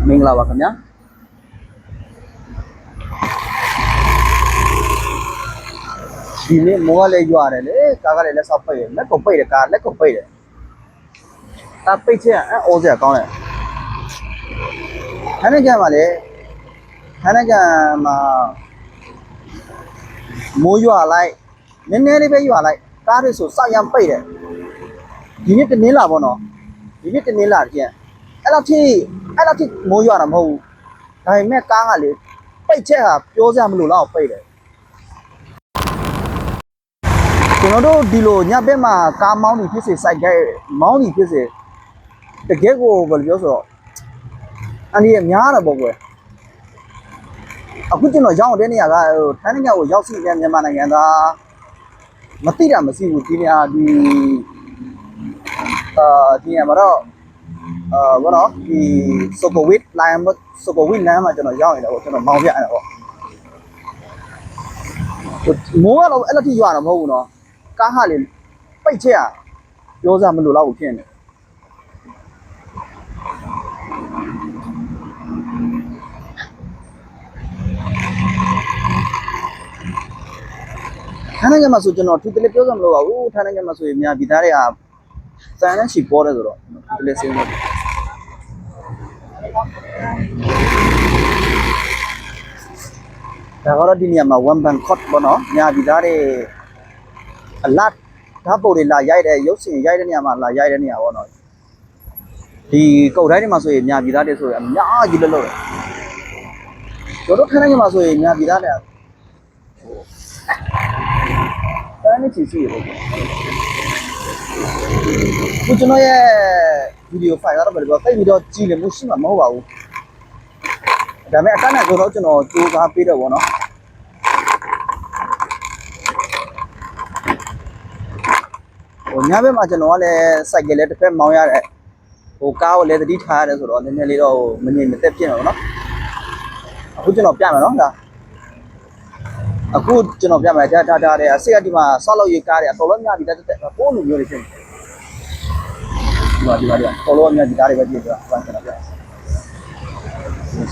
မင်္ဂလာပါခင်ဗျာဒီနေ့မောကလေးရွာတယ်လေကားကလည်းလက်ဆောက်ပိတ်တယ်လက်ကိုပိတ်တယ်ကားလက်ကိုပိတ်တယ်ဒါပိတ်ချက်အိုးစရာကောင်းတယ်ခဏကြာမှာလေခဏကြာမှာမိုးရွာလိုက်နည်းနည်းလေးပဲရွာလိုက်ကားတွေဆိုစောက်ရမ်းပိတ်တယ်ဒီနေ့တနင်္လာပေါ့နော်ဒီနေ့တနင်္လာကျန်အဲ့လောက်ထိမိုးရွာတာမဟုတ်ဘူးဒါပေမဲ့ကားကလေပိတ်ချက်ဟာပြောစရာမလိုတော့ပိတ်တယ်ကျွန်တော်တို့ဒီလိုညဘက်မှာကားမောင်းနေဖြစ်စေစိုက်ကဲမောင်းနေဖြစ်စေတကယ်ကိုဘယ်လိုပြောဆိုတော့အန်ဒီရများတာပေါ့ကွယ်အခုကျွန်တော်ရောက်တဲ့နေရာကထိုင်းနိုင်ငံကိုရောက်စီတဲ့မြန်မာနိုင်ငံသားမသိတာမရှိဘူးဒီနေရာဒီနေရာမှာတော့ဘောနော်ဒီဆိုကိုဝစ်လိုင်းလမ်းမှာကျွန်တော်ရောက်နေတယ်ပေါ့ကျွန်တော်မောင်းပြရတယ်ပေါ့မိုးကတော့အဲ့လိုထိရွာတာမဟုတ်ဘူးနော်ကားဟာလေပိတ်ချက်ပြောစမလို့တော့ဖြစ်နေထိုင်းနိုင်ငံမှာဆိုကျွန်တော်သူတလေပြောစမလို့ပါဘူးထိုင်းနိုင်ငံမှာဆိုရင်များပြည်သားတွေကစံနဲ့ချီပေါ်တယ်ဆိုတော့သူတလေစိမ့်လို့ဒါကတော့ဒီနေရာမှာ1 Bangkok ပေါ့နော်များပြည်သားတွေအလတ်ဓာတ်ပုံတွေလာရိုက်တဲ့ရုပ်ရှင်ရိုက်တဲ့နေရာမှာလာရိုက်တဲ့နေရာပေါ့နော်ဒီကုတ်တိုင်းတွေမှာဆိုရင်များပြည်သားတွေဆိုရင်အများကြီးလို့တယ်တို့ထိုင်းနိုင်ငံမှာဆိုရင်များပြည်သားတွေတန်းနေချီစီရောခုကျွန်တော်ရဲ့ဗီဒီယိုဖိုင်ကတော့ဘယ်လိုပြောသိပြီးတော့ကြည့်လို့မရှိမှာမဟုတ်ပါဘူးဒါပေမဲ့အတန်းနဲ့ဆိုတော့ကျွန်တော်စူးစမ်းပေးတယ်ပေါ့နော်ဟိုညဘက်မှာကျွန်တော်ကလည်းစိုက်ကလေးတစ်ဖက်မောင်းရတယ်ဟိုကားကိုလည်းတတိထားရတယ်ဆိုတော့နည်းနည်းလေးတော့မငြိမ်မသက်ဖြစ်နေတော့နော်အခုကျွန်တော်ပြမယ်နော်ဒါအခုကျွန်တော်ပြမယ်ဒါတဲ့အစိတ်အဒီမှာဆောက်လို့ရကားတွေအတော်လုံးများပြီးတက်ပိုးလူမျိုးတွေဖြစ်နေဒီမှာတော်လုံးများဒီကားတွေပဲပြည့်သွားကျွန်တော်ပြ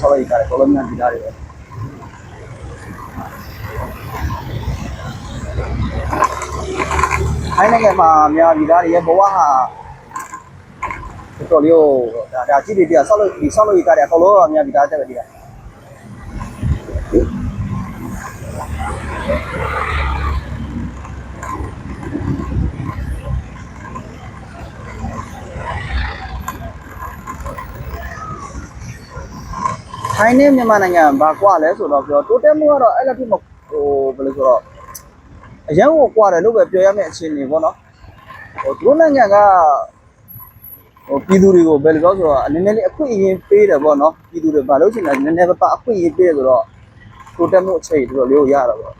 ဆောက်လို့ရကားတွေတော်လုံးများဒီကားတွေပဲထိုင်းနိုင်ငံမှာများဒီကားတွေရဲ့ဘဝဟာတော်လေးဒါကြည့်ပြီးဆောက်လို့ရကားတွေအတော်လုံးများဒီကားတက်ပဲဒီကားထိုင်းနဲ့မြန်မာနိုင်ငံဘာကွာလဲဆိုတော့ပြောတိုးတက်မှုကတော့အဲ့လိုဖြစ်မဟိုဘယ်လိုဆိုတော့အရင်ကကွာတယ်လို့ပဲပြောရမယ့်အခြေအနေပေါ့နော်ဟိုသူတို့နိုင်ငံကဟိုပြည်သူတွေကိုဘယ်လိုပြောဆိုတော့နည်းနည်းလေးအခွင့်အရေးပေးတယ်ပေါ့နော်ပြည်သူတွေဘာလို့ချင်လဲနည်းနည်းပါအခွင့်အရေးပေးတယ်ဆိုတော့တိုးတက်မှုအခြေအနေတော်တော်လေးကိုရတာပေါ့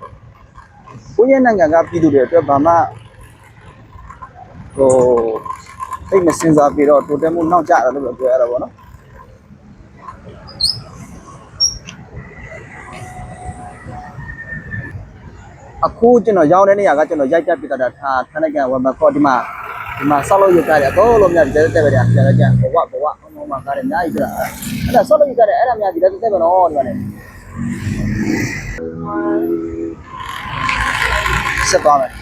ကိုယ့်ရဲ့နိုင်ငံကပြည်သူတွေအတွက်ဘာမှဟိုသိမစင်စားပြီးတော့တိုးတက်မှုနောက်ကျတယ်လို့ပဲပြောရတာပေါ့နော်အခုကျွန်တော်ရောက်တဲ့နေရာကကျွန်တော်ရိုက်တက်ပြတာထိုင်းနိုင်ငံဝမ်ဘန်ကော့ဒီမှာဆောက်လို့ရကြတယ်အတော်လုံးများဒီတက်ပဲတယ်ကြာကြာဘဝဟိုမှာကားတယ်အများကြီးပြတာအဲ့ဒါဆောက်လို့ရကြတယ်အဲ့ဒါများဒီတက်ပဲတော့ဒီမှာလေဆက်ပါမယ်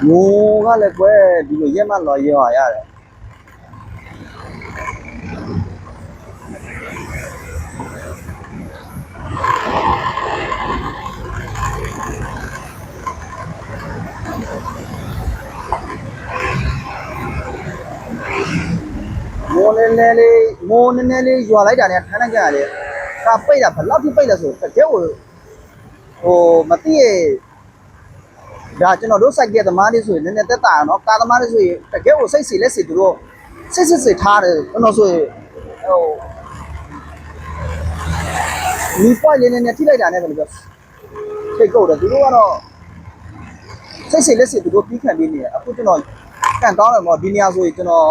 မိုးကလည်းကွယ်ဒီလိုရက်မှလော်ရွာရတယ်မိုးနည်းနည်းလေးရွာလိုက်တာနဲ့ထိုင်းနိုင်ငံကလည်းကာပိတ်တာဘယ်လောက်ထိပိတ်လဲဆိုတကယ်ကိုဟိုမသိရ ဒါကျွန်တော်တို့စိုက်ကဲသမားတွေဆိုရင်နည်းနည်းသက်သာနော်ကားသမားတွေဆိုရင်တကယ်ကိုစိတ်စီလက်စီသူတို့စစ်ထားတယ်ကျွန်တော်ဆိုရင်ဟိုမီပွိုင်လေးနဲ့ထိလိုက်တာနဲ့ဘယ်လိုပြောစိတ်ကုတ်တယ်သူတို့ကတော့စိတ်စီလက်စီသူတို့ပြီးခံပြီးနေတယ်အခုကျွန်တော်ကန်ကောင်းတယ်ပေါ့ဒီနေရာဆိုရင်ကျွန်တော်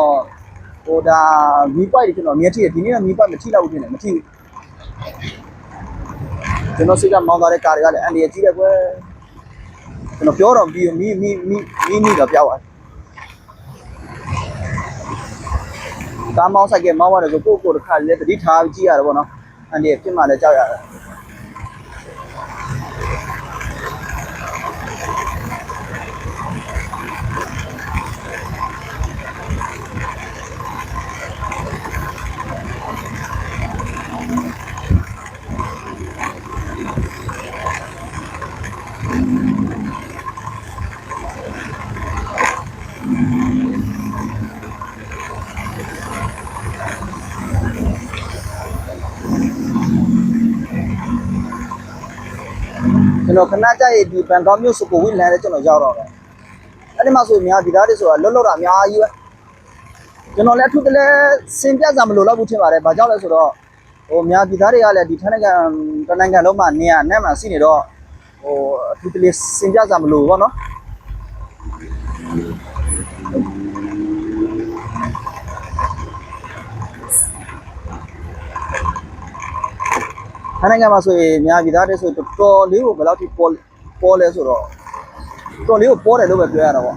ဟိုဒါမီပွိုင်တွေကျွန်တော်မြင်ထိတယ်ဒီနေ့ကမီပွိုင်မထိလောက်ဘူးတင်တယ်မထိဘူးကျွန်တော်စိတ်ကမောင်းသွားတဲ့ကားတွေကလည်းအန်ဒီရကြီးတယ်ကွယ်ကျွန်တော်ပြောတော့ပြီးမီတော့ပြောက်သွားကားမောင်းဆိုင်ကမောင်းရတယ်ဆိုကိုတစ်ခါလည်းတတိထားကြည့်ရတယ်ပေါ့နော်အန်ဒီဖြစ်မှလည်းကြောက်ရတယ်ကျွန်တော်ခဏကြရဲ့ဒီဘန်ကောက်မြို့စကိုဝိလန်လည်းကျွန်တော်ရောက်တော့တယ်အဲ့ဒီမှာဆိုများဒီသားတွေဆိုတာလွတ်တာအများကြီးပဲကျွန်တော်လည်းအထူးတလဲစင်ပြစာမလို့တော့ဘူးထင်ပါတယ်ဘာကြောင့်လဲဆိုတော့ဟိုများဒီသားတွေကလည်းဒီထိုင်းနိုင်ငံလုံးမှာနေရနဲ့မှာရှိနေတော့ဟိုအထူးတလဲစင်ပြစာမလို့ပေါ့နော်ထိုင်းနိုင်ငံမှာဆိုရင်များပြည်သားတွေဆိုတော်လေးကိုဘယ်လောက်ထိပေါ်လဲဆိုတော့တော်လေးကိုပေါ်တယ်လို့ပဲပြောရတာပေါ့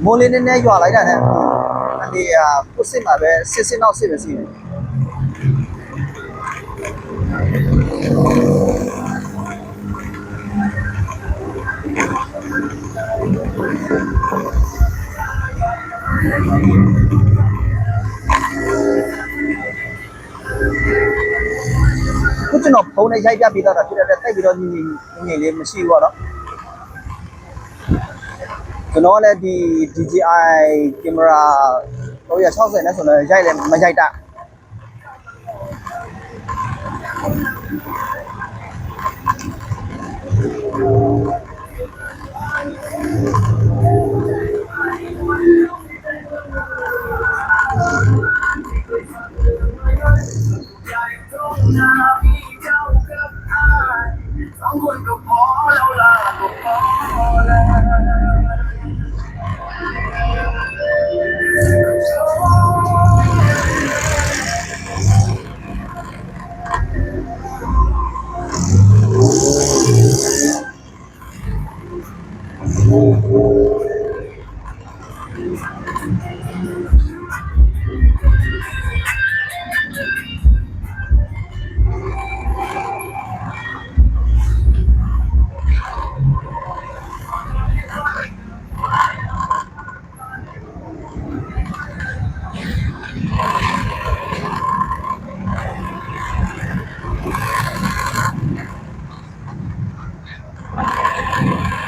မိုးလေးနည်းနည်းရွာလိုက်တာနဲ့အနေကပုစစ်မှာပဲစစ်နောက်စစ်ပဲစီးတယ်ခုကျွန်တော်ဖုန်းနဲ့ရိုက်ပြပြီးတော့ဖြစ်တဲ့တိုက်ပြီးတော့ညီလေးမရှိဘူးပေါ့နော်ကျွန်တော်လည်းဒီ DJI camera 360နဲ့ဆိုတော့ရိုက်လည်းမရိုက်တာ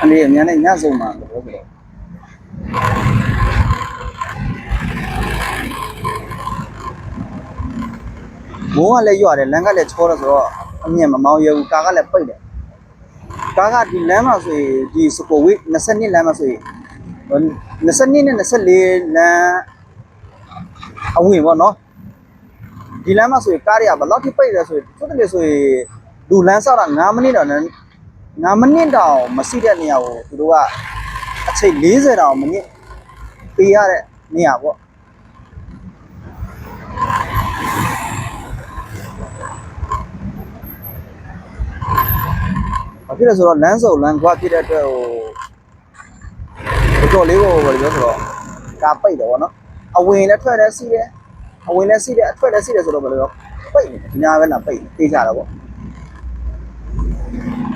အနေအများနဲ့ညဆုံးမှာလို့ပြောတယ်မိုးကလည်းရွာတယ်လမ်းကလည်းချောတယ်ဆိုတော့အမြင်မမောင်းရဘူးကားကလည်းပိတ်တယ်ကားကဒီလမ်းမှာဆိုရင်ဒီစကိုဝိ22လမ်းမှာဆိုရင်22နဲ့24လမ်းအဝင်ပေါ့နော်ဒီလမ်းမှာဆိုရင်ကားတွေကဘယ်လောက်ထိပိတ်လဲဆိုရင်သူတို့လည်းဆိုရင်လူလမ်းဆောက်တာ9မိနစ်တော့9မိနစ်တောင်မရှိတဲ့နေရာကိုသူတို့ကအချိန်40တောင်မိနစ်ပေးရတဲ့နေရာပေါ့ဘာဖြစ်လဲဆိုတော့လမ်းစုံလမ်းကွာဖြစ်တဲ့အတွက်ဟိုတော်လေးကိုဘယ်လိုပြောဆိုတော့ကားပိတ်တယ်ပေါ့နော်အဝင်လည်းထွက်လည်းစီးတယ်အဝင်လည်းစီးတယ်အထွက်လည်းစီးတယ်ဆိုတော့ဘယ်လိုပြောပိတ်နေတယ်ဒီနာပဲလားပိတ်သေးကြတာပေါ့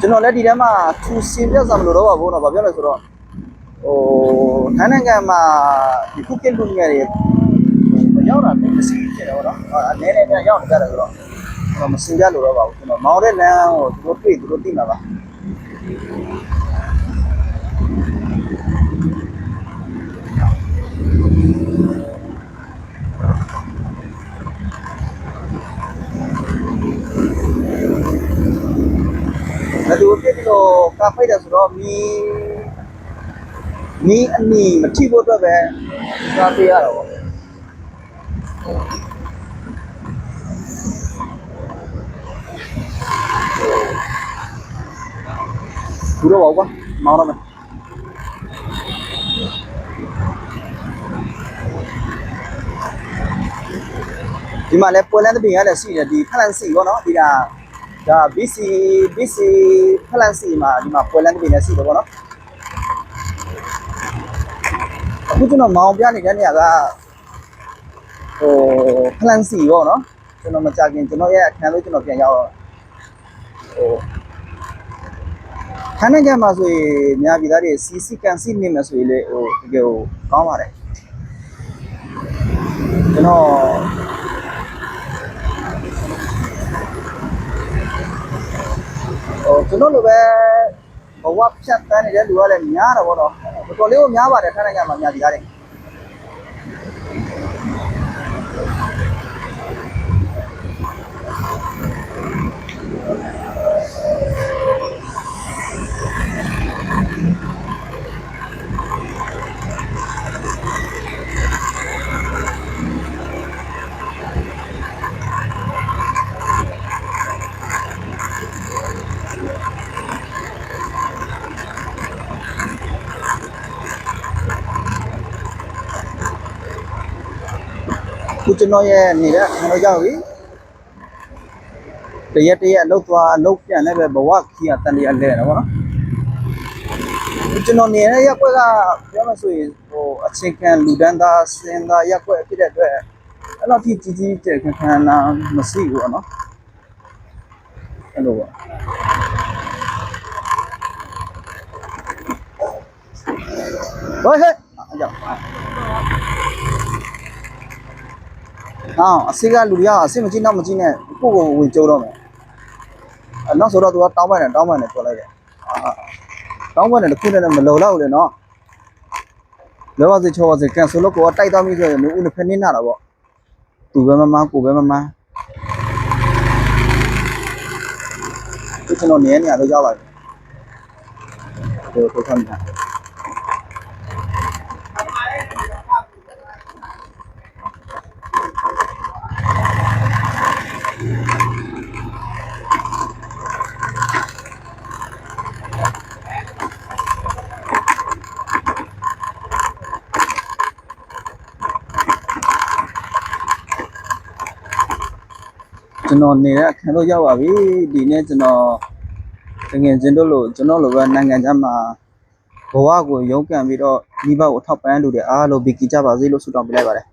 ကျွန်တော်လည်းဒီထဲမှာသူစင်ပြတ်စားမလို့တော့ပါဘူးတော့ဘာပြောလဲဆိုတော့ဟိုထိုင်းနိုင်ငံမှာဒီခုကင်လူငယ်တွေမရောက်တာမရှိဖြစ်တယ်ပေါ့နော်အနေနဲ့ရောက်နေကြတယ်ဆိုတော့မစင်ပြတ်လို့တော့ပါဘူးကျွန်တော်မောင်းတဲ့လမ်းကိုသူတို့သိမှာပါ ဆိုကာဖိတ်တယ်ဆိုတော့မီအနီမထိဖို့အတွက်ပဲစားပေးရတော့ပေါ့ဘူးတော့ကွာမောင်းတော့မယ်ဒီမှာလဲပွဲလန်းတဲ့ပြင်ရတဲ့စီတယ်ဒီဖလန်စီပေါ့နော်ဒီဒါ BC ဖလန်စီမှာဒီမှာပွဲလန်းတဲ့ပြင်နဲ့စီတယ်ပေါ့နော်အခုကျွန်တော်မောင်ပြနေတဲ့နေရာကဖလန်စီပေါ့နော်ကျွန်တော်မကြခင်ကျွန်တော်ရဲ့အခန်းလေးကျွန်တော်ပြန်ရောက်တော့ခန်းနိုင်ငံမှာဆိုရင်များပြည်သားတွေစီကန်စီနေမှာဆိုရင်လေတကယ်ကောင်းပါတယ်ကျွန်တော်ကျွန်တော်လိုပဲဘဝဖြတ်တန်းနေတဲ့လူကလည်းများတာပေါ့နော်တော်တော်လေးကိုများပါတယ်ခန်းနိုင်ငံမှာများပြည်သားတွေခုကျွန်တော်ရဲ့နေတဲ့ခန်းတော့ရောက်ပြီတရက်အလုပ်သွားအလုပ်ပြန်လည်းပဲဘဝခီးရတန်တရားလဲတော့ဗောနော်ကျွန်တော်နေတဲ့ရက်ွက်ကပြောမှဆိုရင်အချိန်ခံလူဒန်းသားစင်သားရက်ွက်ဖြစ်တဲ့အတွက်အဲ့လိုထိကြီးကျယ်ခန်းနာမရှိဘူးဗောနော်အဲ့လိုပေါ့ဟဲ့ကြောက်အစိကလူတွေကအစိမကြည့်နောက်မကြည့်နဲ့ကိုကိုဝင်ကြုံတော့မယ်နောက်ဆိုတော့သူကတောင်းပန်တယ်ပြောလိုက်တယ်တောင်းပန်တယ်တစ်ခုနဲ့မလုံတော့ဘူးလေနော်လောပါစေချောပါစေကန်ဆိုလို့ကိုကတိုက်တော့ပြီဆိုရင်ဦးနှစ်ဖက်နင်းလာတာပေါ့သူပဲမမကိုပဲမမကျွန်တော်နေရတော့ရောက်လာတယ်ကိုထမ်းတာကျွန်တော်နေတဲ့အခန်းတော့ရောက်ပါပြီဒီနေ့ကျွန်တော်တကယ်ချင်းတို့လို့ကျွန်တော်လိုပဲနိုင်ငံခြားမှာဘဝကိုရုန်းကန်ပြီးတော့မိဘကိုထောက်ပံ့လူတွေအားလုံးဘီကီကြပါစေလို့ဆုတောင်းပေးလိုက်ပါတယ်